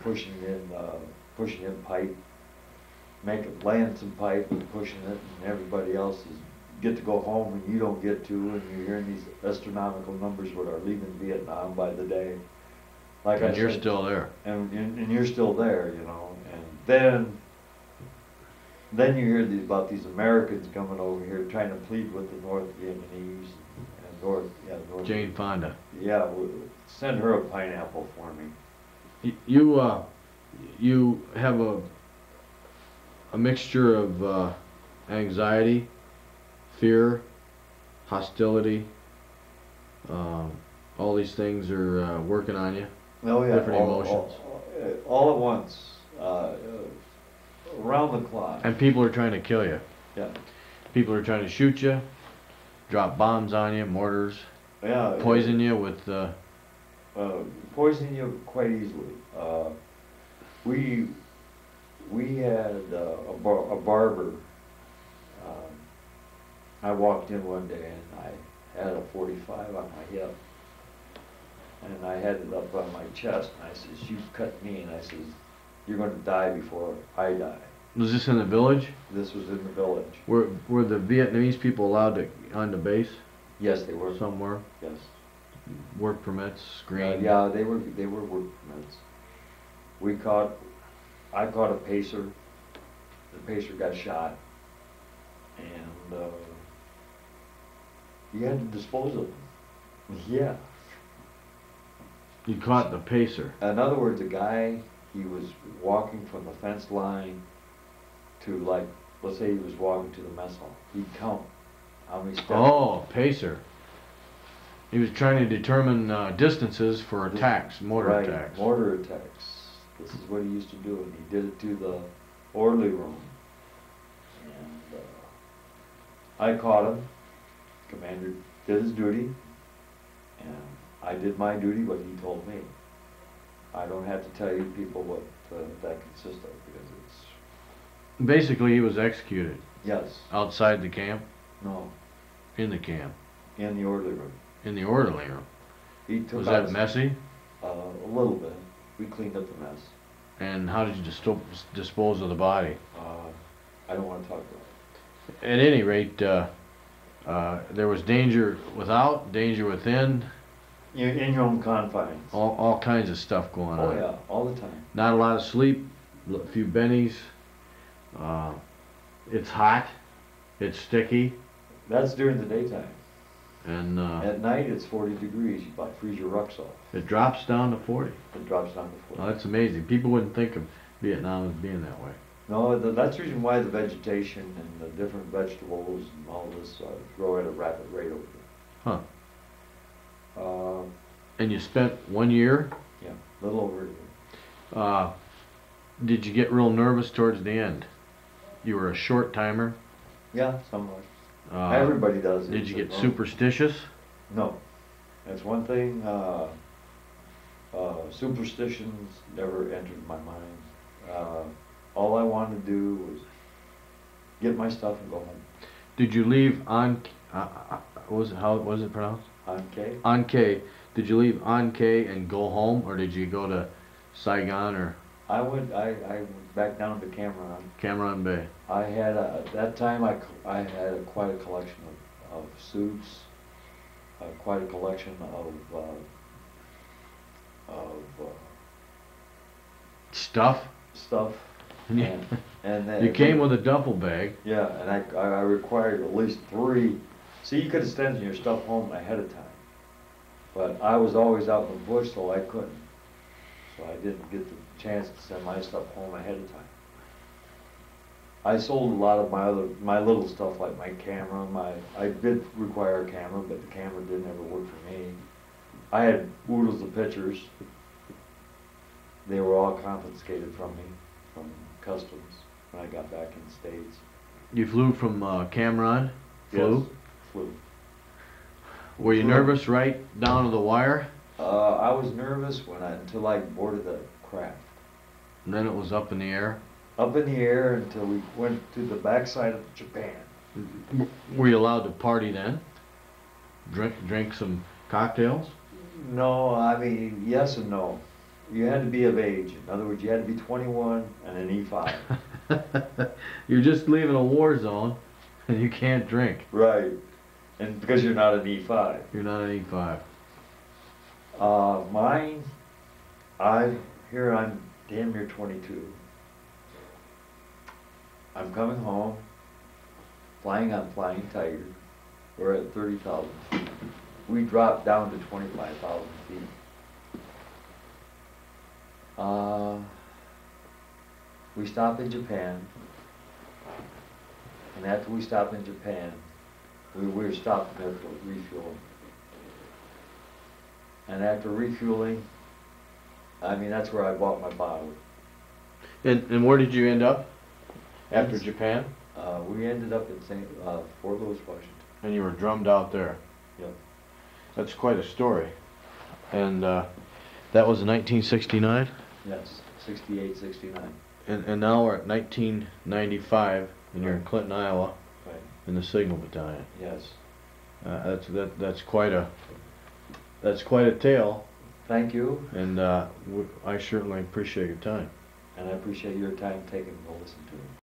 pushing in pipe, laying some pipe and pushing it, and everybody else get to go home and you don't get to, and you're hearing these astronomical numbers what are leaving Vietnam by the day. Like and I you're said, still there. And you're still there, you know. And then you hear about these Americans coming over here trying to plead with the North Vietnamese and North. Jane Fonda. Yeah, send her a pineapple for me. You have a mixture of anxiety, fear, hostility. All these things are working on you. Oh yeah, different emotions. All at once, around the clock. And people are trying to kill you. Yeah. People are trying to shoot you, drop bombs on you, mortars. Yeah. Poison you with. Poison you quite easily. We had a barber. I walked in one day and I had a 45 on my hip, and I had it up on my chest, and I says, "You cut me," and I says, "You're going to die before I die." Was this in the village? This was in the village. Were the Vietnamese people allowed to on the base? Yes, they were. Somewhere. Yes. Work permits, green. Yeah, they were work permits. I caught a pacer. The pacer got shot, and you had to dispose of them. Yeah. You caught the pacer. In other words, the guy, he was walking from the fence line to, like, let's say he was walking to the mess hall. He'd count how many steps. Oh, pacer. He was trying to determine distances for attacks, mortar attacks. Mortar attacks. This is what he used to do, and he did it to the orderly room. And I caught him. Commander did his duty, and I did my duty, what he told me. I don't have to tell you people what that consists of, because it's... Basically, he was executed. Yes. Outside the camp? No. In the camp? In the orderly room. In the orderly room? He took was that messy? A little bit. We cleaned up the mess. And how did you dispose of the body? I don't want to talk about it. At any rate, there was danger without, danger within. In your own confines. All kinds of stuff going on. Oh yeah, all the time. Not a lot of sleep, a few bennies. It's hot, it's sticky. That's during the daytime. And at night it's 40 degrees, you might freeze your rucks off. It drops down to 40. It drops down to 40. Oh, that's amazing. People wouldn't think of Vietnam as being that way. No, that's the reason why the vegetation and the different vegetables and all this grow at a rapid rate over there. Huh. And you spent 1 year? Yeah, a little over a year. Did you get real nervous towards the end? You were a short timer? Yeah, somewhat. Everybody does. Did you get superstitious? No. That's one thing. Superstitions never entered my mind. All I wanted to do was get my stuff and go home. Did you leave on, how was it pronounced? On K? On K. Did you leave on K and go home, or did you go to Saigon or? I went back down to Cameron. Cameron Bay. I had at that time I had quite a collection of suits, quite a collection of stuff. And then you came with a duffel bag. Yeah, and I required at least 3. See, you could have sent your stuff home ahead of time, but I was always out in the bush, so I couldn't. So I didn't get the chance to send my stuff home ahead of time. I sold a lot of my little stuff, like my camera. I did require a camera, but the camera didn't ever work for me. I had oodles of pictures. They were all confiscated from me, from customs, when I got back in the States. You flew from Cameron? Flew? Yes, flew. Were you nervous right down to the wire? I was nervous until I boarded the craft. And then it was up in the air? Up in the air until we went to the backside of Japan. Were you allowed to party then? Drink some cocktails? No, I mean, yes and no. you had to be of age. In other words, you had to be 21 and an E5. You're just leaving a war zone, and you can't drink. Right. And because you're not an E5. You're not an E5. Mine, here I'm damn near 22. I'm coming home, flying on Flying Tiger. We're at 30,000 feet. We dropped down to 25,000 feet. We stopped in Japan, and after we stopped in Japan, we were stopping there for refueling. And after refueling, I mean, that's where I bought my bottle. And where did you end up after Japan? We ended up in Fort Lewis, Washington. And you were drummed out there. Yep. That's quite a story. And that was in 1969? Yes, 68, 69. And now we're at 1995, and you're in Clinton, Iowa, Right. in the Signal Battalion. Yes. That's quite a tale. Thank you. And I certainly appreciate your time. And I appreciate your time taking to listen to it.